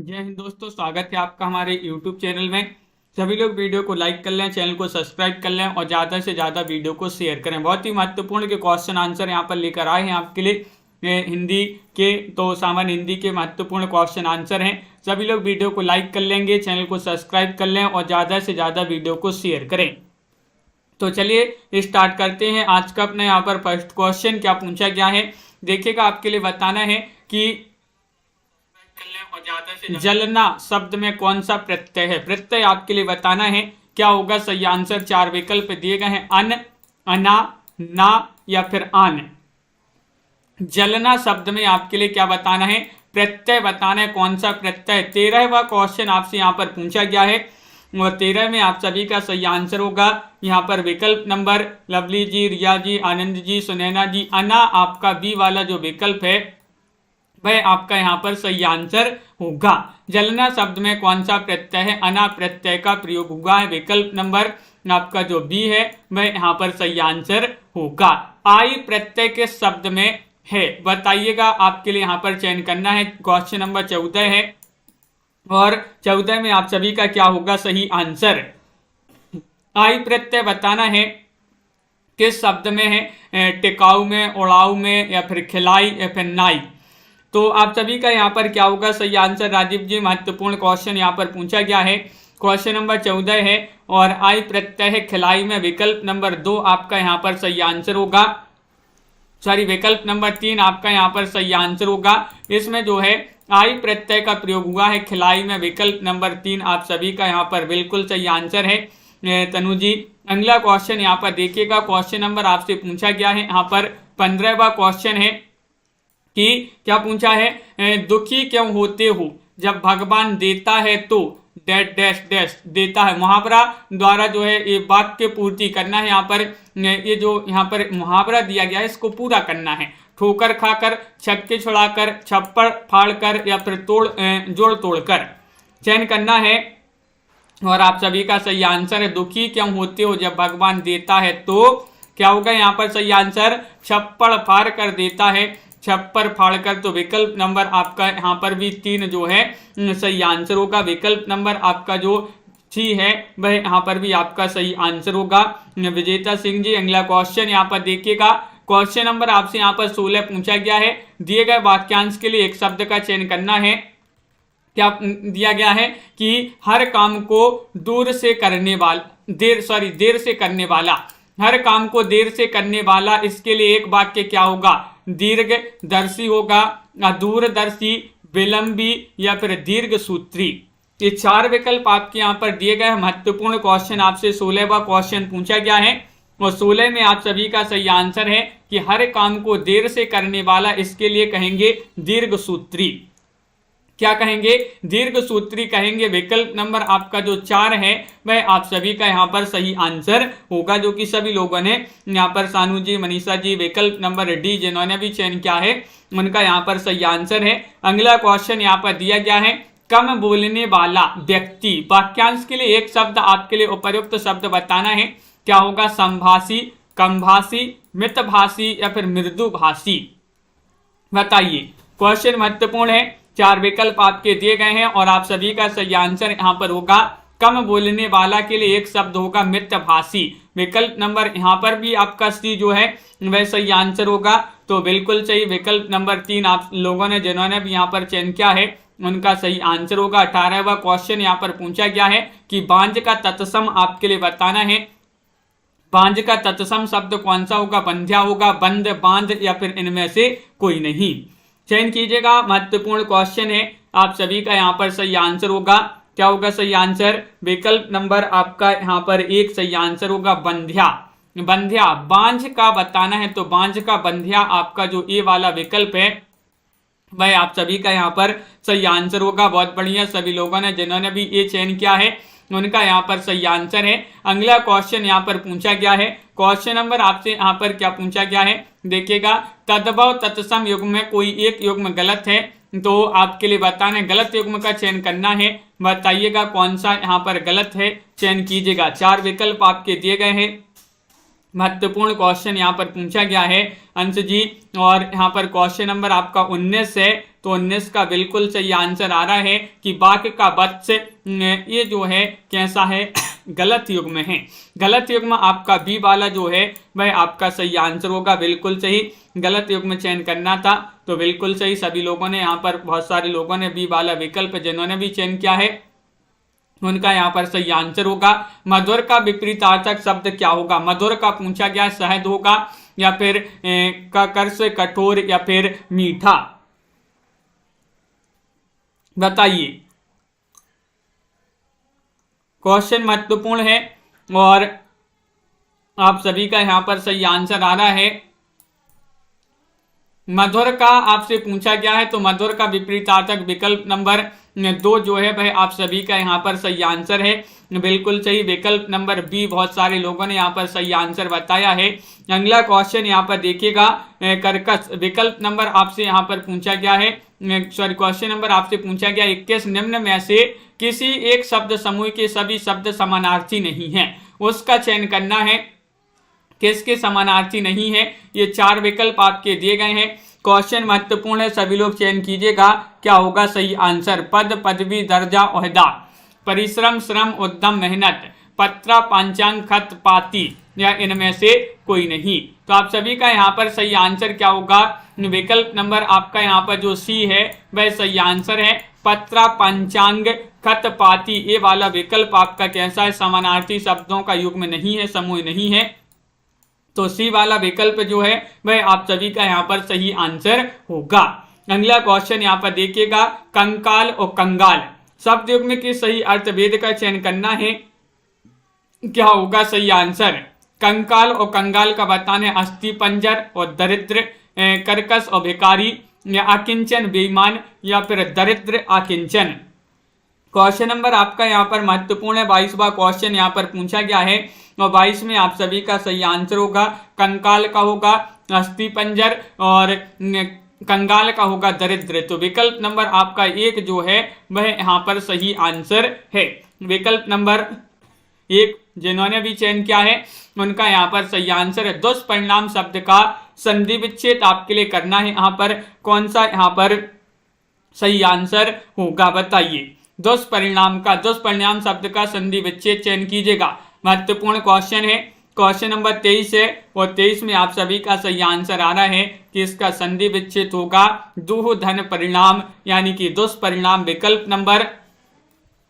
जय हिंद दोस्तों, स्वागत है आपका हमारे YouTube चैनल में। सभी लोग वीडियो को लाइक कर लें, चैनल को सब्सक्राइब कर लें और ज़्यादा से ज़्यादा वीडियो को शेयर करें। बहुत ही महत्वपूर्ण के क्वेश्चन आंसर यहाँ पर लेकर आए हैं आपके लिए हिंदी के। तो सामान्य हिंदी के महत्वपूर्ण क्वेश्चन आंसर हैं। सभी लोग वीडियो को लाइक कर लेंगे, चैनल को सब्सक्राइब कर लें और ज़्यादा से ज़्यादा वीडियो को शेयर करें। तो चलिए स्टार्ट करते हैं। आज का अपने यहाँ पर फर्स्ट क्वेश्चन क्या पूछा गया है, देखिएगा। आपके लिए बताना है कि जलना शब्द में कौन सा प्रत्यय है। प्रत्यय आपके लिए बताना है क्या होगा सही आंसर। चार विकल्प दिए गए हैं, अन, अना, ना या फिर आन। जलना शब्द में आपके लिए क्या बताना है, प्रत्यय बताना है, कौन सा प्रत्यय। 13वां क्वेश्चन आपसे यहाँ पर पूछा गया है और 13 में आप सभी का सही आंसर होगा यहाँ पर विकल्प नंबर लवली जी, रिया जी, आनंद जी, सुनैना जी। अना आपका बी वाला जो विकल्प है वह आपका यहाँ पर सही आंसर होगा। जलना शब्द में कौन सा प्रत्यय है, अना प्रत्यय का प्रयोग हुआ है। विकल्प नंबर आपका जो बी है वह यहाँ पर सही आंसर होगा। आई प्रत्यय के शब्द में है, बताइएगा। आपके लिए यहाँ पर चयन करना है। क्वेश्चन नंबर 14 है और 14 में आप सभी का क्या होगा सही आंसर। आई प्रत्यय बताना है किस शब्द में है, टिकाऊ में, उड़ाऊ में या फिर खिलाई या फिर नाई। तो आप सभी का यहाँ पर क्या होगा सही आंसर। राजीव जी, महत्वपूर्ण क्वेश्चन यहाँ पर पूछा गया है। क्वेश्चन नंबर 14 है और आई प्रत्यय है खिलाई में। विकल्प नंबर 2 आपका यहाँ पर सही आंसर होगा। सॉरी, विकल्प नंबर 3 आपका यहाँ पर सही आंसर होगा। इसमें जो है आई प्रत्यय का प्रयोग हुआ है खिलाई में। विकल्प नंबर 3 आप सभी का यहाँ पर बिल्कुल सही आंसर है तनु जी। अगला क्वेश्चन यहाँ पर देखिएगा। क्वेश्चन नंबर आपसे पूछा गया है यहाँ पर 15वां क्वेश्चन है कि क्या पूछा है, दुखी क्यों होते हो जब भगवान देता है तो डैश डैश डैश देता है। मुहावरा द्वारा जो है ये वाक्य पूर्ति करना है। यहाँ पर ये जो यहाँ पर मुहावरा दिया गया है इसको पूरा करना है। ठोकर खाकर, छक्के छुड़ाकर, छप्पड़ फाड़कर या फिर जोड़ तोड़कर चयन करना है। और आप सभी का सही आंसर है दुखी क्यों होते हो जब भगवान देता है तो क्या होगा यहाँ पर सही आंसर, छप्पड़ फाड़ कर देता है, छप्पर फाड़कर। तो विकल्प नंबर आपका यहाँ पर भी 3 जो है सही आंसर होगा। विकल्प नंबर आपका जो 3 है वह यहाँ पर भी आपका सही आंसर होगा। विजेता सिंह जी, अगला क्वेश्चन यहाँ पर देखिएगा। क्वेश्चन नंबर आपसे यहाँ पर 16 पूछा गया है। दिए गए वाक्यांश के लिए एक शब्द का चयन करना है। क्या दिया गया है कि हर काम को देर से करने वाला, हर काम को देर से करने वाला। इसके लिए एक वाक्य क्या होगा, दीर्घदर्शी होगा, दूरदर्शी, विलंबी या फिर दीर्घ सूत्री। ये 4 विकल्प आपके यहाँ पर दिए गए हैं। महत्वपूर्ण क्वेश्चन आपसे 16वां क्वेश्चन पूछा गया है और 16 में आप सभी का सही आंसर है कि हर काम को देर से करने वाला। इसके लिए कहेंगे दीर्घ सूत्री। क्या कहेंगे, दीर्घ सूत्री कहेंगे। विकल्प नंबर आपका जो 4 है वह आप सभी का यहाँ पर सही आंसर होगा, जो कि सभी लोगों ने यहाँ पर सानू जी, मनीषा जी, विकल्प नंबर डी जिन्होंने भी चयन किया है उनका यहाँ पर सही आंसर है। अगला क्वेश्चन यहाँ पर दिया गया है, कम बोलने वाला व्यक्ति। वाक्यांश के लिए एक शब्द आपके लिए उपयुक्त शब्द बताना है। क्या होगा, समभाषी, कमभाषी, मितभाषी या फिर मृदुभाषी। बताइए। क्वेश्चन महत्वपूर्ण है। 4 विकल्प आपके दिए गए हैं और आप सभी का सही आंसर यहाँ पर होगा कम बोलने वाला के लिए एक शब्द होगा मितभाषी। विकल्प नंबर यहाँ पर भी आपका सी जो है वह सही आंसर होगा। तो बिल्कुल सही। विकल्प नंबर 3 आप लोगों ने जिन्होंने भी यहाँ पर चयन किया है उनका सही आंसर होगा। 18वां क्वेश्चन यहाँ पर पूछा गया है कि बांझ का तत्सम आपके लिए बताना है। बांझ का तत्सम शब्द कौन सा होगा, बंध्या होगा, बंद, बांध या फिर इनमें से कोई नहीं। चयन कीजिएगा। महत्वपूर्ण क्वेश्चन है। आप सभी का यहाँ पर सही आंसर होगा। क्या होगा सही आंसर, विकल्प नंबर आपका यहाँ पर 1 सही आंसर होगा, बंध्या। बंध्या बांझ का बताना है तो बांझ का बंध्या आपका जो ए वाला विकल्प है वह आप सभी का यहाँ पर सही आंसर होगा। बहुत बढ़िया, सभी लोगों ने जिन्होंने भी ये चयन किया है उनका यहाँ पर सही आंसर है। अगला क्वेश्चन यहाँ पर पूछा गया है। क्वेश्चन नंबर आपसे यहाँ पर क्या पूछा गया है देखिएगा, तद्भव तत्सम युग्म में कोई एक युग्म गलत है तो आपके लिए बताना है, गलत युग्म का चयन करना है। बताइएगा कौन सा यहाँ पर गलत है, चयन कीजिएगा। 4 विकल्प आपके दिए गए हैं। महत्वपूर्ण क्वेश्चन यहाँ पर पूछा गया है। अंश जी। और यहाँ पर क्वेश्चन नंबर आपका 19 है, तो 19 का बिल्कुल सही आंसर आ रहा है कि बाघ का वत्स, ये जो है कैसा है, गलत युग्म है। गलत युग्म आपका बी वाला जो है वह आपका सही आंसर होगा, बिल्कुल सही। गलत युग्म चयन करना था, तो बिल्कुल सही। सभी लोगों ने यहाँ पर, बहुत सारे लोगों ने बी वाला विकल्प जिन्होंने भी चयन किया है उनका यहाँ पर सही आंसर होगा। मधुर का विपरीतार्थक शब्द क्या होगा? मधुर का पूछा गया, शहद होगा या फिर कर्ष, कठोर या फिर मीठा, बताइए। क्वेश्चन महत्वपूर्ण है और आप सभी का यहाँ पर सही आंसर आ रहा है। मधुर का आपसे पूछा गया है, तो मधुर का विपरीतार्थक विकल्प नंबर 2 जो है वह आप सभी का यहाँ पर सही आंसर है, बिल्कुल सही। विकल्प नंबर बी बहुत सारे लोगों ने यहाँ पर सही आंसर बताया है। अगला क्वेश्चन यहाँ पर देखिएगा, कर्कश। विकल्प नंबर आपसे यहाँ पर पूछा गया है, सॉरी क्वेश्चन नंबर आपसे पूछा गया 21 निम्न में से किसी एक शब्द समूह के सभी शब्द समानार्थी नहीं है, उसका चयन करना है। किसके समानार्थी नहीं है? ये 4 विकल्प आपके दिए गए हैं। क्वेश्चन महत्वपूर्ण है, सभी लोग चयन कीजिएगा क्या होगा सही आंसर। पद, पदवी, दर्जा, ओहदा, परिश्रम, श्रम, उद्यम, मेहनत, पत्रा, पंचांग, खत, पाती, या इनमें से कोई नहीं। तो आप सभी का यहाँ पर सही आंसर क्या होगा? विकल्प नंबर आपका यहाँ पर जो सी है वह सही आंसर है। पत्रा, पंचांग, खत, पाती, ये वाला विकल्प आपका कैसा है? समानार्थी शब्दों का युग्म नहीं है, समूह नहीं है। तो सी वाला विकल्प जो है वह आप सभी का यहाँ पर सही आंसर होगा। अगला क्वेश्चन यहाँ पर देखिएगा, कंकाल और कंगाल शब्द युग्म के सही अर्थभेद का चयन करना है, क्या होगा सही आंसर? कंकाल और कंगाल का बताना है अस्थि पंजर और दरिद्र, कर्कश और भिखारी, या अकिंचन बेईमान, या फिर दरिद्र अकिंचन। क्वेश्चन नंबर आपका यहाँ पर महत्वपूर्ण है, 22वां क्वेश्चन यहाँ पर पूछा गया है और 22 में आप सभी का सही आंसर होगा कंकाल का होगा अस्थि पंजर और कंगाल का होगा दरिद्र। तो विकल्प नंबर आपका 1 जो है वह यहाँ पर सही आंसर है। विकल्प नंबर 1 जिन्होंने भी चयन किया है उनका यहाँ पर सही आंसर है। दुष्परिणाम शब्द का संधि विच्छेद आपके लिए करना है, यहाँ पर कौन सा यहाँ पर सही आंसर होगा बताइए। दुष्परिणाम शब्द का संधि विच्छेद चयन कीजिएगा, महत्वपूर्ण क्वेश्चन है। क्वेश्चन नंबर 23 है और 23 में आप सभी का सही आंसर आ रहा है कि इसका संधि विच्छेद होगा दुह धन परिणाम, यानी कि दुष्परिणाम। विकल्प नंबर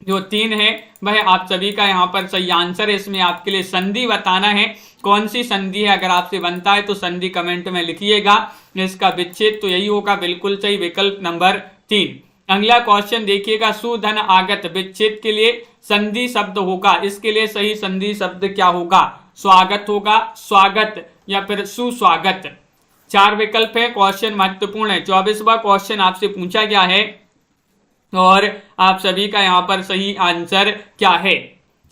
जो 3 है वह आप सभी का यहाँ पर सही आंसर है। इसमें आपके लिए संधि बताना है, कौन सी संधि है। अगर आपसे बनता है तो संधि कमेंट में लिखिएगा। इसका विच्छेद तो यही होगा, बिल्कुल सही, विकल्प नंबर 3। अगला क्वेश्चन देखिएगा, सुधन आगत विच्छेद के लिए संधि शब्द होगा, इसके लिए सही संधि शब्द क्या होगा? स्वागत होगा, स्वागत, या फिर सुस्वागत। 4 विकल्प है, क्वेश्चन महत्वपूर्ण है। 24वां क्वेश्चन आपसे पूछा गया है और आप सभी का यहाँ पर सही आंसर क्या है?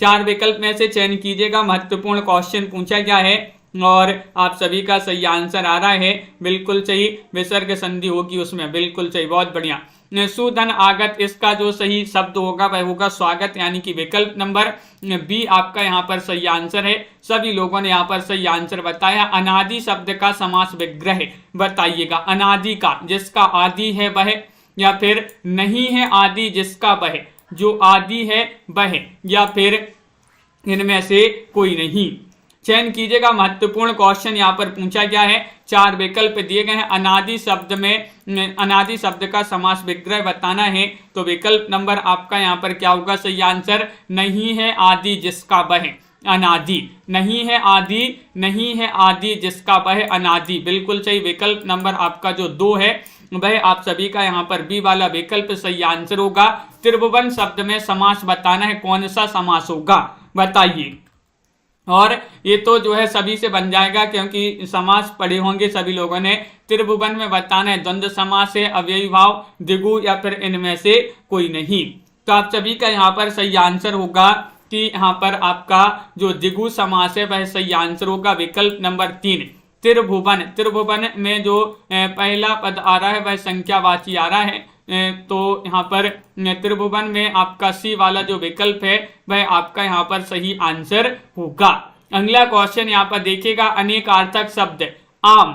4 विकल्प में से चयन कीजिएगा, महत्वपूर्ण क्वेश्चन पूछा गया है और आप सभी का सही आंसर आ रहा है, बिल्कुल सही। विसर्ग संधि होगी उसमें, बिल्कुल सही, बहुत बढ़िया। सुधन आगत, इसका जो सही शब्द होगा वह होगा स्वागत, यानी कि विकल्प नंबर बी आपका यहाँ पर सही आंसर है। सभी लोगों ने यहाँ पर सही आंसर बताया। अनादि शब्द का समास विग्रह बताइएगा। अनादि का, जिसका आदि है वह, या फिर नहीं है आदि जिसका वह, जो आदि है वह, या फिर इनमें से कोई नहीं। चयन कीजिएगा, महत्वपूर्ण क्वेश्चन यहाँ पर पूछा गया है। 4 विकल्प दिए गए हैं। अनादि शब्द में अनादि शब्द का समास विग्रह बताना है, तो विकल्प नंबर आपका यहाँ पर क्या होगा सही आंसर? नहीं है आदि जिसका वह, अनादि। नहीं है आदि, नहीं है आदि जिसका वह, अनादि, बिल्कुल सही। विकल्प नंबर आपका जो 2 है वह आप सभी का यहाँ पर बी वाला विकल्प सही आंसर होगा। त्रिभुवन शब्द में समास बताना है, कौन सा समास होगा बताइए। और ये तो जो है सभी से बन जाएगा क्योंकि समास पढ़े होंगे सभी लोगों ने। त्रिभुवन में बताना है द्वंद्व समास है, अव्ययी भाव, द्विगु, या फिर इनमें से कोई नहीं। तो आप सभी का यहाँ पर सही आंसर होगा कि यहाँ पर आपका जो द्विगु समास है वह सही आंसर होगा, विकल्प नंबर 3। त्रिभुवन, त्रिभुवन में जो पहला पद आ रहा है वह संख्यावाची आ रहा है, तो यहाँ पर त्रिभुवन में आपका सी वाला जो विकल्प है वह आपका यहाँ पर सही आंसर होगा। अगला क्वेश्चन यहाँ पर देखिएगा, अनेकार्थक शब्द आम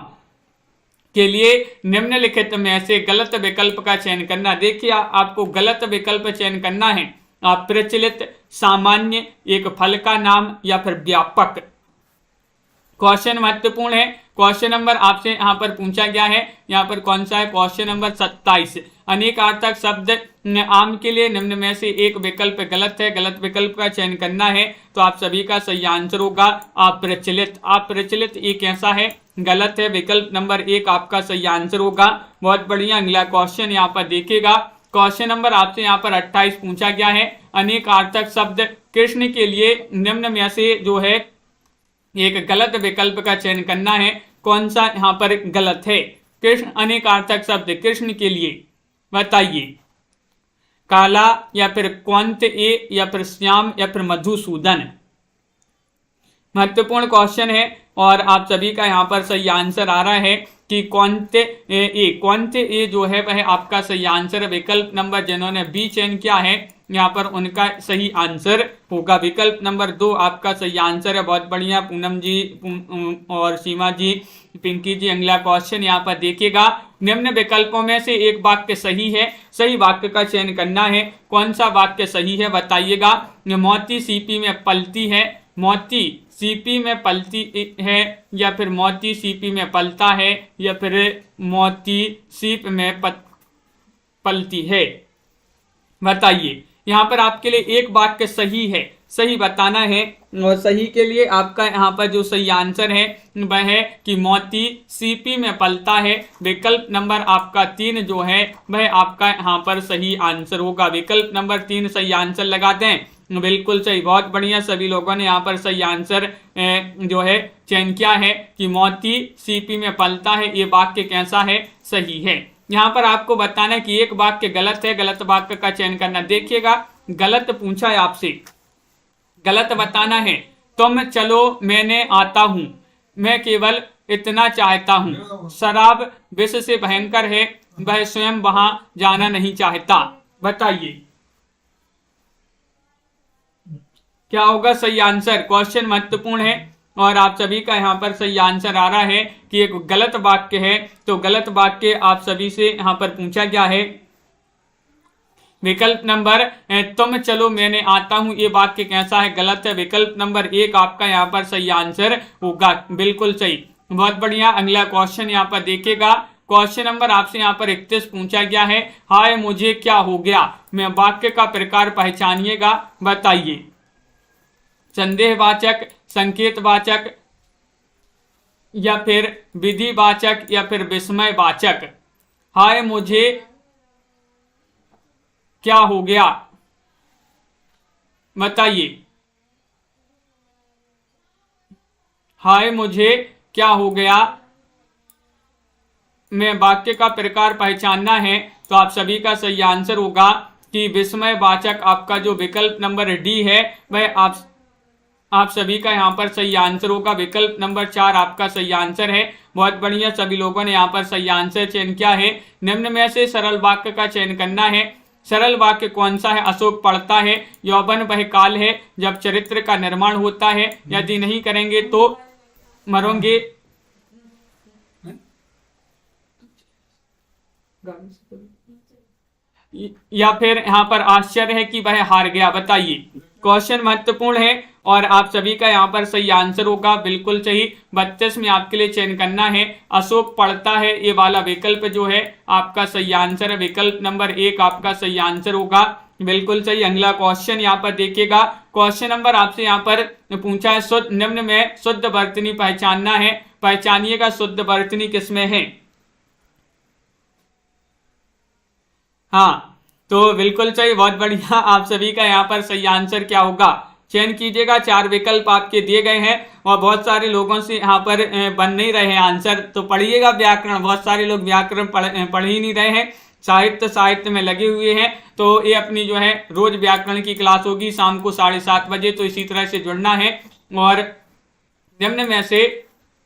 के लिए निम्नलिखित में से गलत विकल्प का चयन करना। देखिए आपको गलत विकल्प चयन करना है। आप प्रचलित, सामान्य, एक फल का नाम या फिर व्यापक। क्वेश्चन महत्वपूर्ण है। क्वेश्चन नंबर आपसे यहाँ पर पूछा गया है, यहाँ पर कौन सा है, क्वेश्चन नंबर 27। अनेकार्थक शब्द आम के लिए निम्न में से एक विकल्प गलत है। गलत विकल्प का चयन करना है तो आप सभी का सही आंसर होगा अप्रचलित। अप्रचलित ये कैसा है, गलत है। विकल्प नंबर 1 आपका सही आंसर होगा। बहुत बढ़िया। अगला क्वेश्चन यहाँ पर देखिएगा। क्वेश्चन नंबर आपसे यहाँ पर 28 पूछा गया है। अनेकार्थक शब्द कृष्ण के लिए निम्न में से जो है एक गलत विकल्प का चयन करना है। कौन सा यहाँ पर गलत है? कृष्ण अनेकार्थक शब्द कृष्ण के लिए बताइए। काला या फिर क्वंत ए या फिर श्याम या फिर मधुसूदन। महत्वपूर्ण क्वेश्चन है और आप सभी का यहाँ पर सही आंसर आ रहा है कि क्वंत ए जो है वह आपका सही आंसर। विकल्प नंबर जिन्होंने बी चयन किया है यहाँ पर उनका सही आंसर होगा विकल्प नंबर 2 आपका सही आंसर है। बहुत बढ़िया पूनम जी और सीमा जी, पिंकी जी। अगला क्वेश्चन यहाँ पर देखिएगा। निम्न विकल्पों में से एक वाक्य सही है। सही वाक्य का चयन करना है। कौन सा वाक्य सही है बताइएगा। मोती सीपी में पलती है, मोती सीपी में पलती है, या फिर मोती सीपी में पलता है, या फिर मोती सीप में पलती है। बताइए। यहाँ पर आपके लिए एक वाक्य सही है, सही बताना है। और सही के लिए आपका यहाँ पर जो सही आंसर है वह है कि मोती सीपी में पलता है। विकल्प नंबर आपका 3 जो है वह आपका यहाँ पर सही आंसर होगा। विकल्प नंबर 3 सही आंसर लगाते हैं। बिल्कुल सही। बहुत बढ़िया। सभी लोगों ने यहाँ पर सही आंसर जो है चयन किया है कि मोती सीपी में पलता है। ये वाक्य कैसा है, सही है। यहाँ पर आपको बताना है कि एक वाक्य गलत है। गलत वाक्य का चयन करना। देखिएगा गलत पूछा है आपसे, गलत बताना है। तुम चलो मैंने आता हूं, मैं केवल इतना चाहता हूं। शराब विष से भयंकर है, वह स्वयं वहां जाना नहीं चाहता। बताइए क्या होगा सही आंसर। क्वेश्चन महत्वपूर्ण है और आप सभी का यहाँ पर सही आंसर आ रहा है कि एक गलत वाक्य है। तो गलत वाक्य आप सभी से यहाँ पर पूछा गया है। विकल्प नंबर तुम चलो मैंने आता हूं, ये वाक्य कैसा है, गलत है। विकल्प नंबर 1 आपका यहाँ पर सही आंसर होगा। बिल्कुल सही। बहुत बढ़िया। अगला क्वेश्चन यहाँ पर देखिएगा। क्वेश्चन नंबर आपसे यहाँ पर 31 पूछा गया है। हाय मुझे क्या हो गया, मैं वाक्य का प्रकार पहचानिएगा। बताइए। संदेहवाचक, संकेतवाचक, या फिर विधिवाचक, या फिर विस्मयवाचक। हाय मुझे क्या हो गया, बताइए। हाय मुझे क्या हो गया, में वाक्य का प्रकार पहचानना है तो आप सभी का सही आंसर होगा कि विस्मयवाचक। आपका जो विकल्प नंबर डी है वह आप सभी का यहाँ पर सही आंसर होगा। विकल्प नंबर 4 आपका सही आंसर है। बहुत बढ़िया। सभी लोगों ने यहाँ पर सही आंसर चयन किया है। निम्न में से सरल वाक्य का चयन करना है। सरल वाक्य कौन सा है। अशोक पढ़ता है, यौवन वह काल है जब चरित्र का निर्माण होता है, यदि नहीं करेंगे तो मरोगे। या फिर यहाँ पर आश्चर्य है कि वह हार गया। बताइए। क्वेश्चन महत्वपूर्ण है और आप सभी का यहाँ पर सही आंसर होगा। बिल्कुल सही। 32 में आपके लिए चयन करना है। अशोक पढ़ता है, ये वाला विकल्प जो है आपका सही आंसर है। विकल्प नंबर 1 आपका सही आंसर होगा। बिल्कुल सही। अगला क्वेश्चन यहाँ पर देखिएगा। क्वेश्चन नंबर आपसे यहाँ पर पूछा है शुद्ध, निम्न में शुद्ध वर्तनी पहचानना है। पहचानिएगा शुद्ध वर्तनी किसमें है। हाँ तो बिल्कुल सही। बहुत बढ़िया। आप सभी का यहाँ पर सही आंसर क्या होगा चयन कीजिएगा। 4 विकल्प आपके दिए गए हैं और बहुत सारे लोगों से यहाँ पर बन नहीं रहे हैं आंसर, तो पढ़िएगा व्याकरण। बहुत सारे लोग व्याकरण पढ़ ही नहीं रहे हैं, साहित्य में लगे हुए हैं। तो ये अपनी जो है रोज व्याकरण की क्लास होगी शाम को 7:30 बजे, तो इसी तरह से जुड़ना है। और निम्न में से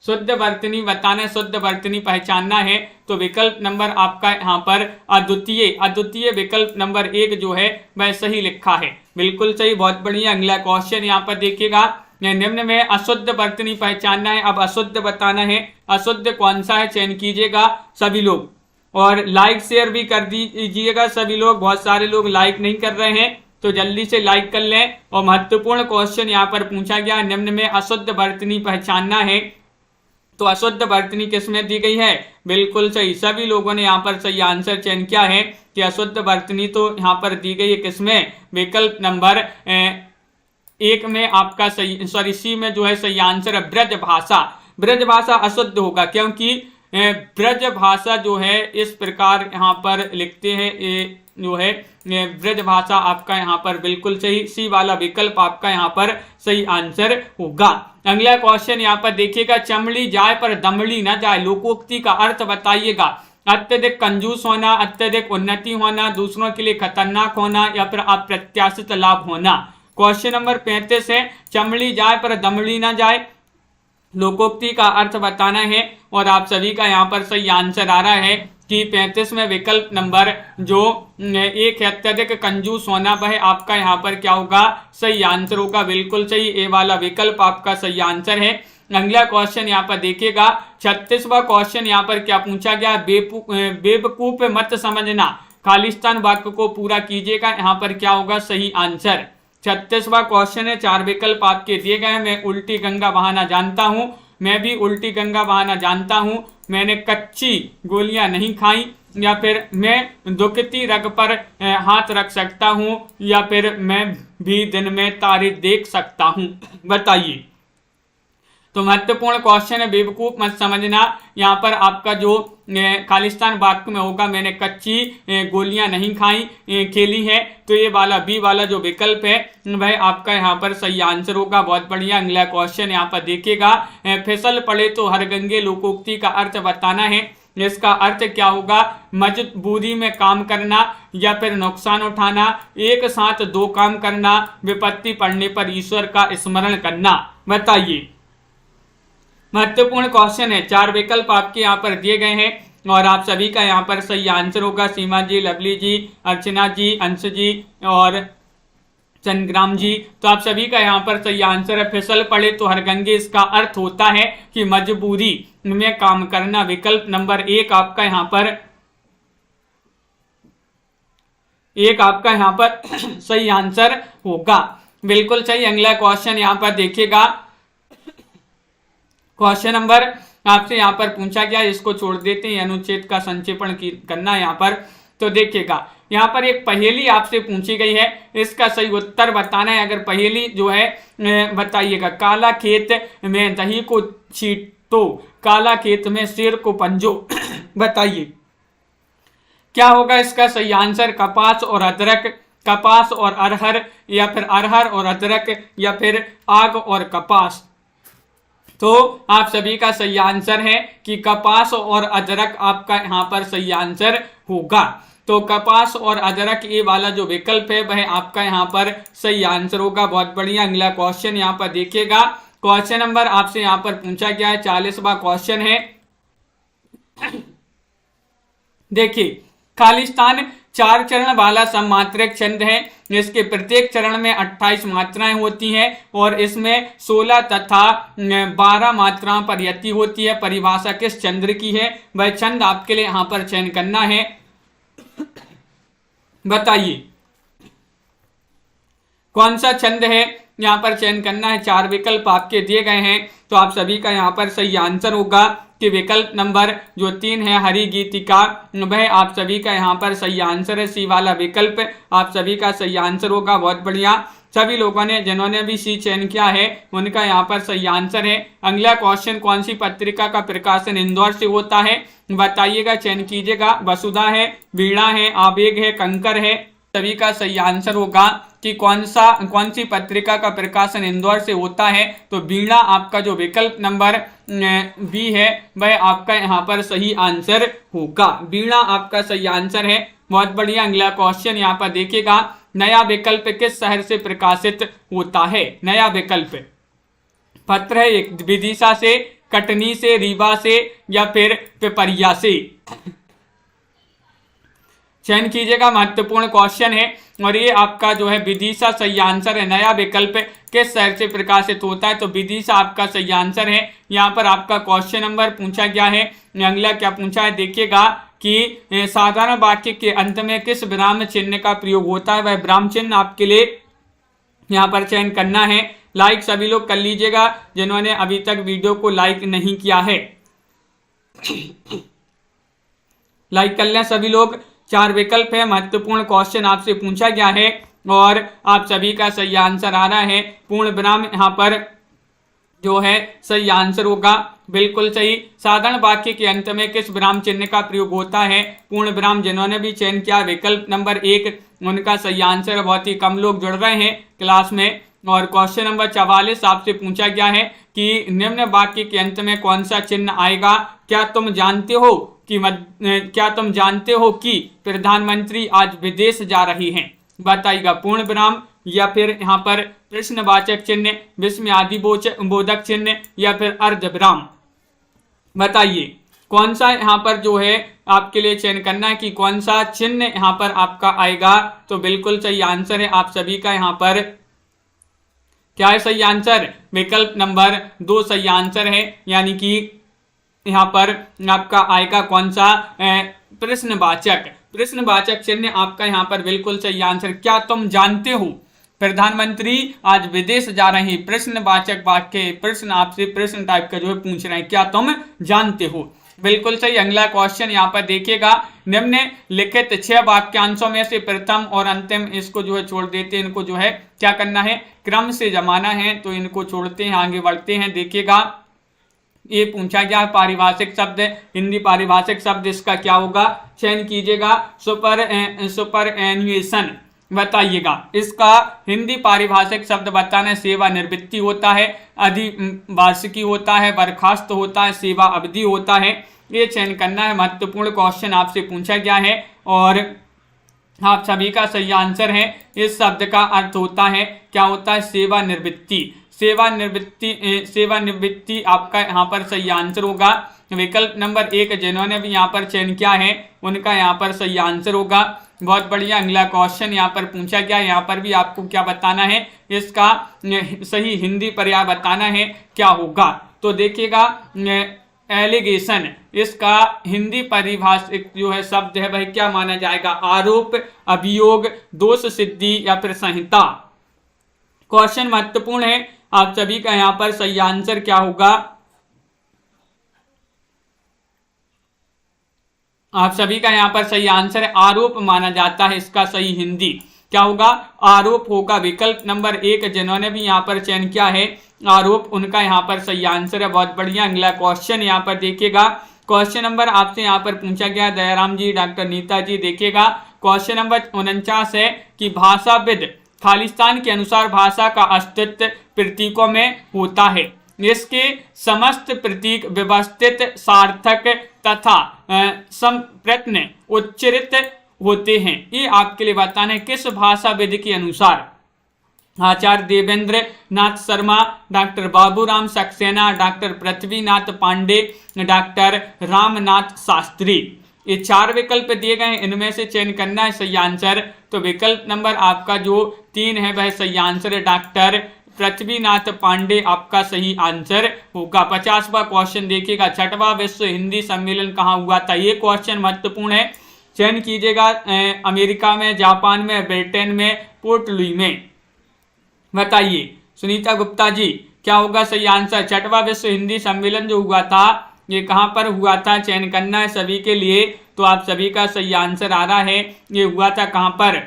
शुद्ध वर्तनी बताना, शुद्ध वर्तनी पहचानना है तो विकल्प नंबर आपका यहाँ पर अद्वितीय विकल्प नंबर 1 जो है वह सही लिखा है। बिल्कुल सही। बहुत बढ़िया। अगला क्वेश्चन यहाँ पर देखिएगा। निम्न में अशुद्ध बर्तनी पहचानना है। अब अशुद्ध बताना है, अशुद्ध कौन सा है चयन कीजिएगा सभी लोग, और लाइक शेयर भी कर दीजिएगा सभी लोग। बहुत सारे लोग लाइक नहीं कर रहे हैं तो जल्दी से लाइक कर लें। और महत्वपूर्ण क्वेश्चन यहाँ पर पूछा गया, निम्न में अशुद्ध बर्तनी पहचानना है। तो अशुद्ध बर्तनी किसमें दी गई है? बिल्कुल सही, सभी लोगों ने यहाँ पर सही आंसर चयन किया है कि अशुद्ध बर्तनी तो यहाँ पर दी गई है किसमें? विकल्प नंबर 1 में आपका सही, सॉरी सी में जो है सही आंसर है ब्रज भाषा। ब्रज भाषा अशुद्ध होगा क्योंकि ब्रज भाषा जो है इस प्रकार यहाँ पर लिखते हैं, जो है ब्रज भाषा आपका यहाँ पर बिल्कुल सही, सी वाला विकल्प आपका यहाँ पर सही आंसर होगा। अगला क्वेश्चन यहाँ पर देखिएगा, चमड़ी जाए पर दमड़ी न जाए, लोकोक्ति का अर्थ बताइएगा। अत्यधिक कंजूस होना, अत्यधिक उन्नति होना, दूसरों के लिए खतरनाक होना, या फिर अप्रत्याशित लाभ होना। क्वेश्चन नंबर 35 है, चमड़ी जाए पर दमड़ी न जाए, लोकोक्ति का अर्थ बताना है। और आप सभी का यहाँ पर सही आंसर आ रहा है कि 35 में विकल्प नंबर जो 1 है अत्यधिक कंजूस होना, वह आपका यहाँ पर क्या होगा? सही आंसर होगा, बिल्कुल सही, ए वाला विकल्प आपका सही आंसर है। अगला क्वेश्चन यहाँ पर देखिएगा, 36वां क्वेश्चन यहाँ पर क्या पूछा गया? बेवकूफ मत समझना, खालिस्तान वाक्य को पूरा कीजिएगा, यहाँ पर क्या होगा सही आंसर? 36वां क्वेश्चन है, 4 विकल्प आपके दिए गए हैं। मैं उल्टी गंगा बहाना जानता हूं, मैं भी उल्टी गंगा बहाना जानता हूं, मैंने कच्ची गोलियां नहीं खाई, या फिर मैं दुखती रग पर हाथ रख सकता हूं, या फिर मैं भी दिन में तारे देख सकता हूं। बताइए। तो महत्वपूर्ण क्वेश्चन है, बेवकूफ मत समझना, यहाँ पर आपका जो खालिस्तान वाक्य में होगा, मैंने कच्ची गोलियां नहीं खाई खेली है, तो ये वाला बी वाला जो विकल्प है वह आपका यहाँ पर सही आंसर होगा। बहुत बढ़िया। अगला क्वेश्चन यहाँ पर देखिएगा, फिसल पड़े तो हरगंगे, लोकोक्ति का अर्थ बताना है। इसका अर्थ क्या होगा? मजबूरी में काम करना, या फिर नुकसान उठाना, एक साथ 2 काम करना, विपत्ति पड़ने पर ईश्वर का स्मरण करना। बताइए। महत्वपूर्ण क्वेश्चन है, 4 विकल्प आपके यहाँ पर दिए गए हैं और आप सभी का यहाँ पर सही आंसर होगा। सीमा जी, लवली जी, अर्चना जी, अंश जी और संग्राम जी, तो आप सभी का यहाँ पर सही आंसर है फिसल पड़े तो हरगंगे। इसका अर्थ होता है कि मजबूरी में काम करना। विकल्प नंबर 1 आपका यहाँ पर सही आंसर होगा, बिल्कुल सही। अगला क्वेश्चन यहाँ पर देखिएगा, क्वेश्चन नंबर आपसे यहाँ पर पूछा गया, इसको छोड़ देते हैं, अनुच्छेद का संक्षेपण करना यहाँ पर। तो देखिएगा, यहाँ पर एक पहेली आपसे पूछी गई है, इसका सही उत्तर बताना है। अगर पहेली जो है बताइएगा, काला खेत में दही को छींटो, काला खेत में शेर को पंजो। बताइए क्या होगा इसका सही आंसर? कपास और अदरक, कपास और अरहर, या फिर अरहर और अदरक, या फिर आग और कपास। तो आप सभी का सही आंसर है कि कपास और अदरक आपका यहाँ पर सही आंसर होगा। तो कपास और अदरक ये वाला जो विकल्प है वह आपका यहाँ पर सही आंसर होगा। बहुत बढ़िया। अगला क्वेश्चन यहाँ पर देखिएगा, क्वेश्चन नंबर आपसे यहाँ पर पूछा गया है, 40वां क्वेश्चन है। देखिए, खालिस्तान 4 चरण वाला सममात्रक छंद है। इसके प्रत्येक चरण में 28 मात्राएं होती हैं और इसमें 16 तथा 12 मात्राओं पर यति होती है। परिभाषा किस छंद की है? वह छंद आपके लिए यहाँ पर चयन करना है। बताइए कौन सा छंद है, यहाँ पर चयन करना है। 4 विकल्प आपके दिए गए हैं, तो आप सभी का यहाँ पर सही आंसर होगा कि विकल्प नंबर जो 3 है हरि गीतिका, वह आप सभी का यहाँ पर सही आंसर है। सी वाला विकल्प आप सभी का सही आंसर होगा। बहुत बढ़िया। सभी लोगों ने जिन्होंने भी सी चयन किया है उनका यहाँ पर सही आंसर है। अगला क्वेश्चन, कौन सी पत्रिका का प्रकाशन इंदौर से होता है? बताइएगा, चयन कीजिएगा। वसुधा है, वीणा है, आवेग है, कंकर है। सभी का सही आंसर होगा कि कौन सी पत्रिका का प्रकाशन इंदौर से होता है। तो वीणा आपका जो विकल्प नंबर बी है वह आपका यहाँ पर सही आंसर होगा। वीणा आपका सही आंसर है। बहुत बढ़िया। अगला क्वेश्चन यहाँ पर देखिएगा, नया विकल्प किस शहर से प्रकाशित होता है? नया विकल्प पत्र है एक विदिशा से, कटनी से, रीवा से, या फिर पिपरिया से। चयन कीजिएगा, महत्वपूर्ण क्वेश्चन है और ये आपका जो है विदिशा सही आंसर है। नया विकल्प किस शहर से प्रकाशित होता है, तो विदिशा आपका सही आंसर है। यहाँ पर आपका क्वेश्चन नंबर पूछा गया है। अगला क्या पूछा है देखिएगा कि साधारण वाक्य के अंत में किस विराम चिन्ह का प्रयोग होता है, वह विराम चिन्ह आपके लिए यहाँ पर चयन करना है। लाइक सभी लोग कर लीजिएगा जिन्होंने अभी तक वीडियो को लाइक नहीं किया है, लाइक कर लें सभी लोग। 4 विकल्प है, महत्वपूर्ण क्वेश्चन आपसे पूछा गया है और आप सभी का सही आंसर आ रहा है। पूर्ण विराम यहाँ पर जो है सही आंसर होगा, बिल्कुल सही। साधारण वाक्य के अंत में किस विराम चिन्ह का प्रयोग होता है, पूर्ण विराम। जिन्होंने भी चयन किया विकल्प नंबर 1 उनका सही आंसर। बहुत ही कम लोग जुड़ रहे हैं क्लास में। और क्वेश्चन नंबर 44 आपसे पूछा गया है कि निम्न वाक्य के अंत में कौन सा चिन्ह आएगा। क्या तुम जानते हो कि प्रधानमंत्री आज विदेश जा रही हैं, बताइएगा। पूर्ण विराम या फिर यहाँ पर प्रश्नवाचक चिन्ह, विस्मयादि बोधक चिन्ह या फिर अर्ध विराम, बताइए कौन सा यहाँ पर जो है आपके लिए चयन करना है कि कौन सा चिन्ह यहाँ पर आपका आएगा। तो बिल्कुल सही आंसर है आप सभी का। यहाँ पर क्या है सही आंसर, विकल्प नंबर 2 सही आंसर है। यानी कि यहाँ पर आपका आएगा कौन सा, प्रश्नवाचक चिन्ह आपका यहाँ पर बिल्कुल सही आंसर। क्या तुम जानते हो प्रधानमंत्री आज विदेश जा रहे हैं, प्रश्नवाचक वाक्य, प्रश्न आपसे प्रश्न टाइप का जो है पूछ रहे हैं, क्या तुम जानते हो, बिल्कुल सही। अगला क्वेश्चन यहाँ पर देखिएगा, निम्न लिखित 6 वाक्यांशों में से प्रथम और अंतिम, इसको जो है छोड़ देते हैं, इनको जो है क्या करना है, क्रम से जमाना है, तो इनको छोड़ते हैं, आगे बढ़ते हैं। देखिएगा ये पूछा गया पारिभाषिक शब्द, हिंदी पारिभाषिक शब्द, इसका क्या होगा, चयन कीजिएगा। सुपर एनुएशन, बताइएगा इसका हिंदी पारिभाषिक शब्द बताना है। सेवा निवृत्ति होता है, अधिवार्षिकी होता है, बर्खास्त होता है, सेवा अवधि होता है, ये चयन करना है। महत्वपूर्ण क्वेश्चन आपसे पूछा गया है और आप सभी का सही आंसर है। इस शब्द का अर्थ होता है, क्या होता है, सेवा निवृत्ति। सेवा निवृत्ति आपका यहाँ पर सही आंसर होगा। विकल्प नंबर 1 जिन्होंने भी यहाँ पर चयन किया है उनका यहाँ पर सही आंसर होगा। बहुत बढ़िया। अगला क्वेश्चन यहाँ पर पूछा गया, यहाँ पर भी आपको क्या बताना है, इसका सही हिंदी पर्याय बताना है, क्या होगा। तो देखिएगा एलिगेशन, इसका हिंदी परिभाषिक जो है शब्द है वह क्या माना जाएगा, आरोप, अभियोग, दोष सिद्धि या फिर संहिता। क्वेश्चन महत्वपूर्ण है, आप सभी का यहाँ पर सही आंसर क्या होगा, आप सभी का यहाँ पर सही आंसर है आरोप माना जाता है। इसका सही हिंदी क्या होगा, आरोप होगा। विकल्प नंबर 1 जिन्होंने भी यहाँ पर चयन किया है आरोप, उनका यहाँ पर सही आंसर है। बहुत बढ़िया। अगला क्वेश्चन यहाँ पर देखिएगा, क्वेश्चन नंबर आपसे यहाँ पर पूछा गया, दयाराम जी, डॉक्टर नीता जी, देखिएगा क्वेश्चन नंबर 49 है कि भाषाविद खालिस्तान के अनुसार भाषा का अस्तित्व प्रतीकों में होता है, इसके समस्त प्रतीक व्यवस्थित, सार्थक तथा संप्रत्न उच्चरित होते हैं। ये आपके लिए बताना है किस भाषाविद के अनुसार। Acharya Devendra Nath Sharma, doctor Baburam Saxena, doctor Prithvinath Pandey, doctor Ramnath Shastri. ये 4 विकल्प दिए गए हैं, इनमें से चयन करना है सही आंसर। तो विकल्प नंबर आपका जो 3 है वह सही आंसर है, डॉक्टर पृथ्वीनाथ पांडे आपका सही आंसर होगा। 50वां क्वेश्चन देखिएगा, 6वां विश्व हिंदी सम्मेलन कहाँ हुआ था। ये क्वेश्चन महत्वपूर्ण है, चयन कीजिएगा। अमेरिका में, जापान में, ब्रिटेन में, पोर्ट लुई में, बताइए सुनीता गुप्ता जी क्या होगा सही आंसर। 6वां विश्व हिंदी सम्मेलन जो हुआ था ये कहाँ पर हुआ था, चयन करना है सभी के लिए। तो आप सभी का सही आंसर आ रहा है, ये हुआ था कहाँ पर,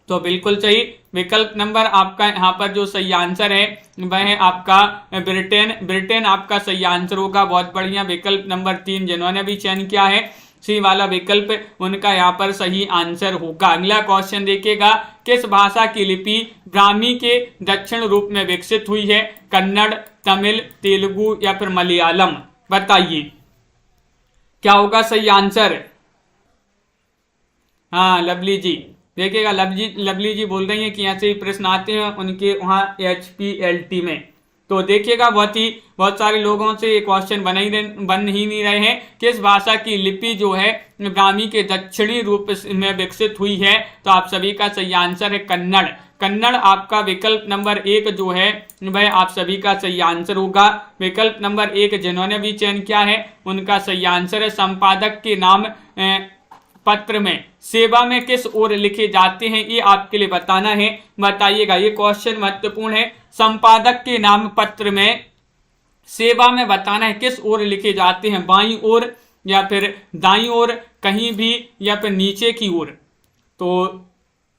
तो बिल्कुल सही। विकल्प नंबर आपका यहाँ पर जो सही आंसर है वह है आपका ब्रिटेन आपका सही आंसर होगा। बहुत बढ़िया। विकल्प नंबर 3 जिन्होंने भी चयन किया है सी वाला विकल्प, उनका यहाँ पर सही आंसर होगा। अगला क्वेश्चन देखिएगा, किस भाषा की लिपि ब्राह्मी के दक्षिण रूप में विकसित हुई है, कन्नड़, तमिल, तेलुगु या फिर मलयालम, बताइए क्या होगा सही आंसर। हाँ लवली जी, देखिएगा लवली जी बोल रही हैं कि यहाँ से प्रश्न आते हैं उनके वहाँ HPLT में, तो देखिएगा बहुत सारे लोगों से ये क्वेश्चन बन ही नहीं रहे हैं। किस भाषा की लिपि जो है ब्राह्मी के दक्षिणी रूप में विकसित हुई है? तो आप सभी का सही आंसर है कन्नड़। कन्नड़ आपका विकल्प नंबर 1 जो है वह आप सभी का सही आंसर होगा। विकल्प नंबर 1 जिन्होंने भी चयन किया है उनका सही आंसर है। संपादक के नाम पत्र में सेवा में किस ओर लिखे जाते हैं, ये आपके लिए बताना है। बताइएगा, ये क्वेश्चन महत्वपूर्ण है। संपादक के नाम पत्र में सेवा में बताना है किस ओर लिखे जाते हैं, बाईं ओर या फिर दाईं ओर, कहीं भी, या फिर नीचे की ओर। तो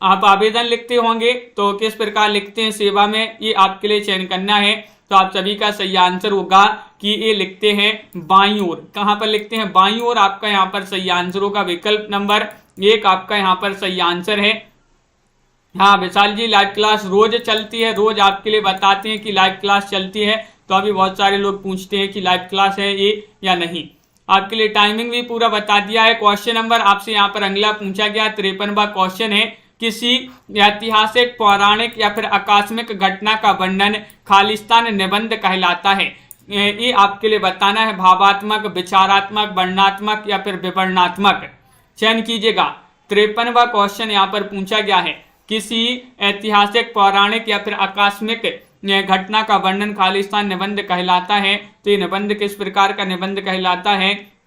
आप आवेदन लिखते होंगे तो किस प्रकार लिखते हैं सेवा में, ये आपके लिए चयन करना है। तो आप सभी का सही आंसर होगा कि ये लिखते हैं बाईं ओर। कहां पर लिखते हैं? बाईं ओर आपका यहाँ पर सही आंसर होगा। विकल्प नंबर 1 आपका यहाँ पर सही आंसर है। हाँ विशाल जी, लाइव क्लास रोज चलती है, रोज आपके लिए बताते हैं कि लाइव क्लास चलती है। तो अभी बहुत सारे लोग पूछते हैं कि लाइव क्लास है ये या नहीं। आपके लिए टाइमिंग भी पूरा बता दिया है। क्वेश्चन नंबर आपसे यहाँ पर अगला पूछा गया 53वां क्वेश्चन है। किसी ऐतिहासिक, पौराणिक या फिर आकस्मिक घटना का वर्णन खालिस्तान निबंध कहलाता है। ये आपके लिए बताना है भावात्मक, विचारात्मक, वर्णनात्मक या फिर विवरणात्मक। चयन कीजिएगा। 53वां क्वेश्चन यहाँ पर पूछा गया है। किसी ऐतिहासिक, पौराणिक या फिर आकस्मिक घटना का वर्णन खालिस्तान निबंध कहलाता है। तो ये निबंध किस प्रकार का निबंध कहलाता है?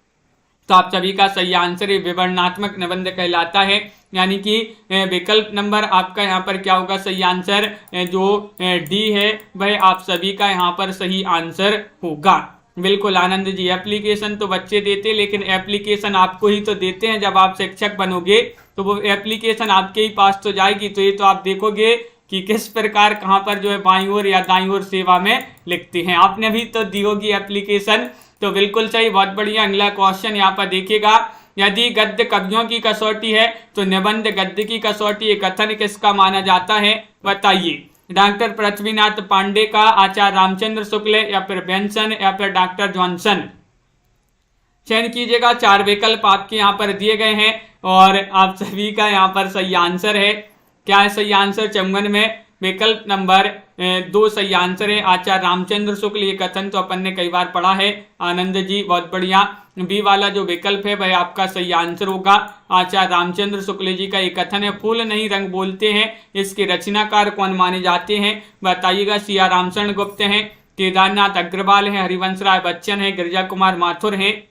तो आप सभी का सही आंसर विवरणात्मक निबंध कहलाता है। यानी कि विकल्प नंबर आपका यहाँ पर क्या होगा सही आंसर, जो डी है वह आप सभी का यहाँ पर सही आंसर होगा। बिल्कुल आनंद जी, एप्लीकेशन तो बच्चे देते, लेकिन एप्लीकेशन आपको ही तो देते हैं। जब आप शिक्षक बनोगे तो वो एप्लीकेशन आपके ही पास तो जाएगी। तो ये तो आप देखोगे कि किस प्रकार कहाँ पर जो है बाईं ओर या दाईं ओर सेवा में लिखते हैं। आपने भी तो दी होगी एप्लीकेशन। तो बिल्कुल सही, बहुत बढ़िया। अगला क्वेश्चन यहाँ पर देखिएगा। यदि गद्य कवियों की कसौटी है तो निबंध गद्य की कसौटी, ये कथन किसका माना जाता है? बताइए। डॉक्टर पृथ्वीनाथ पांडे का, आचार्य रामचंद्र शुक्ल या फिर बेंसन या फिर डॉक्टर जॉनसन। चयन कीजिएगा। 4 विकल्प आपके यहाँ पर दिए गए हैं और आप सभी का यहाँ पर सही आंसर है। क्या है सही आंसर? चंगन में विकल्प नंबर 2 सही आंसर है, आचार्य रामचंद्र शुक्ल। ये कथन तो अपन ने कई बार पढ़ा है। आनंद जी बहुत बढ़िया। बी वाला जो विकल्प है वह आपका सही आंसर होगा। आचार्य रामचंद्र शुक्ल जी का ये कथन है। फूल नहीं रंग बोलते हैं, इसके रचनाकार कौन माने जाते हैं? बताइएगा। सिया रामचरण गुप्त हैं, केदारनाथ अग्रवाल है, हरिवंश राय बच्चन है, गिरिजा कुमार माथुर है।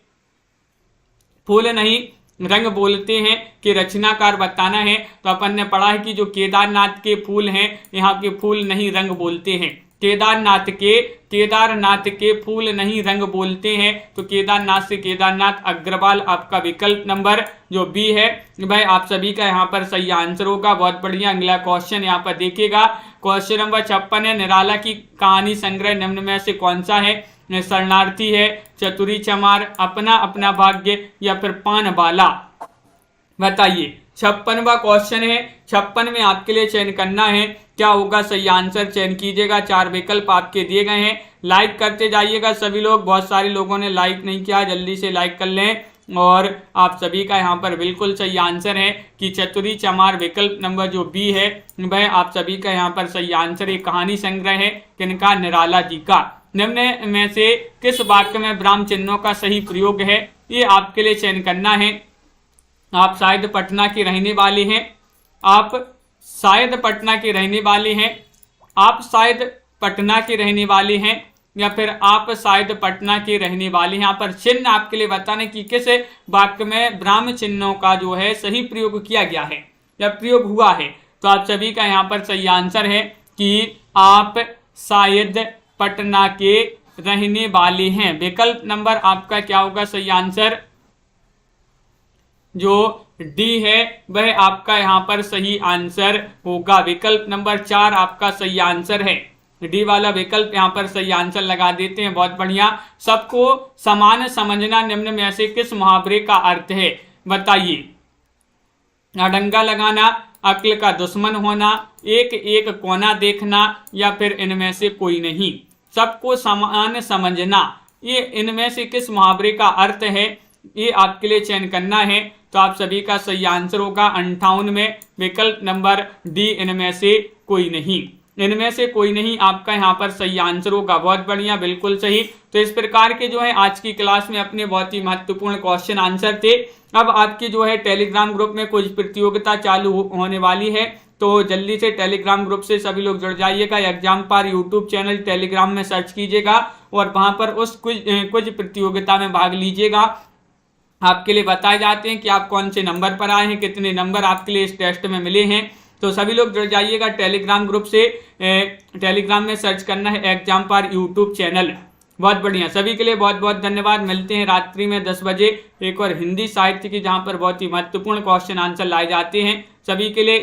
फूल नहीं रंग बोलते हैं कि रचनाकार बताना है। तो अपन ने पढ़ा है कि जो केदारनाथ के फूल हैं, यहाँ के फूल नहीं रंग बोलते हैं। केदारनाथ के फूल नहीं रंग बोलते हैं। तो केदारनाथ से केदारनाथ अग्रवाल आपका विकल्प नंबर जो बी है भाई आप सभी का यहाँ पर सही आंसर होगा। बहुत बढ़िया। अगला क्वेश्चन यहाँ पर देखिएगा। क्वेश्चन नंबर 56 है। निराला की कहानी संग्रह निम्न में से कौन सा है? शरणार्थी है, चतुरी चमार, अपना अपना भाग्य या फिर पानबाला। बताइए। 56वां क्वेश्चन है। 56 में आपके लिए चयन करना है। क्या होगा सही आंसर? चयन कीजिएगा। 4 विकल्प आपके दिए गए हैं। लाइक करते जाइएगा सभी लोग। बहुत सारे लोगों ने लाइक नहीं किया, जल्दी से लाइक कर लें। और आप सभी का यहाँ पर बिल्कुल सही आंसर है कि चतुरी चमार विकल्प नंबर जो बी है वह आप सभी का यहाँ पर सही आंसर है। कहानी संग्रह है किनका? निराला जी का। निम्न में से किस वाक्य में ब्राह्म चिन्हों का सही प्रयोग है? ये आपके लिए चयन करना है। आप शायद पटना के रहने वाले हैं, आप शायद पटना के रहने वाले हैं, आप शायद पटना के रहने वाले हैं या फिर आप शायद पटना के रहने वाले हैं। यहाँ पर चिन्ह आपके लिए बताने कि किस वाक्य में ब्राह्म चिन्हों का जो है सही प्रयोग किया गया है या प्रयोग हुआ है। तो आप सभी का यहाँ पर सही आंसर है कि आप शायद पटना के रहने वाले हैं। विकल्प नंबर आपका क्या होगा सही आंसर? जो डी है वह आपका यहाँ पर सही आंसर होगा। विकल्प नंबर 4 आपका सही आंसर है। डी वाला विकल्प यहाँ पर सही आंसर लगा देते हैं। बहुत बढ़िया। सबको समान समझना निम्न में से किस मुहावरे का अर्थ है? बताइए। अडंगा लगाना, अक्ल का दुश्मन होना, एक एक कोना देखना या फिर इनमें से कोई नहीं। सबको समान समझना, ये इनमें से किस मुहावरे का अर्थ है? ये आपके लिए चयन करना है। तो आप सभी का सही आंसर होगा 58 में विकल्प नंबर डी, इनमें से कोई नहीं। इनमें से कोई नहीं आपका यहाँ पर सही आंसर होगा। बहुत बढ़िया, बिल्कुल सही। तो इस प्रकार के जो है आज की क्लास में अपने बहुत ही महत्वपूर्ण क्वेश्चन आंसर थे। अब आपकी जो है टेलीग्राम ग्रुप में कुछ प्रतियोगिता चालू होने वाली है, तो जल्दी से टेलीग्राम ग्रुप से सभी लोग जुड़ जाइएगा। एग्जाम्पार यूट्यूब चैनल टेलीग्राम में सर्च कीजिएगा और वहां पर उस कुछ प्रतियोगिता में भाग लीजिएगा। आपके लिए बताए जाते हैं कि आप कौन से नंबर पर आए हैं, कितने नंबर आपके लिए इस टेस्ट में मिले हैं। तो सभी लोग जुड़ जाइएगा टेलीग्राम ग्रुप से। टेलीग्राम में सर्च करना है एग्जाम्पार यूट्यूब चैनल। बहुत बढ़िया, सभी के लिए बहुत बहुत धन्यवाद। मिलते हैं रात्रि में 10 बजे एक और हिंदी साहित्य की, जहां पर बहुत ही महत्वपूर्ण क्वेश्चन आंसर लाए जाते हैं। सभी के लिए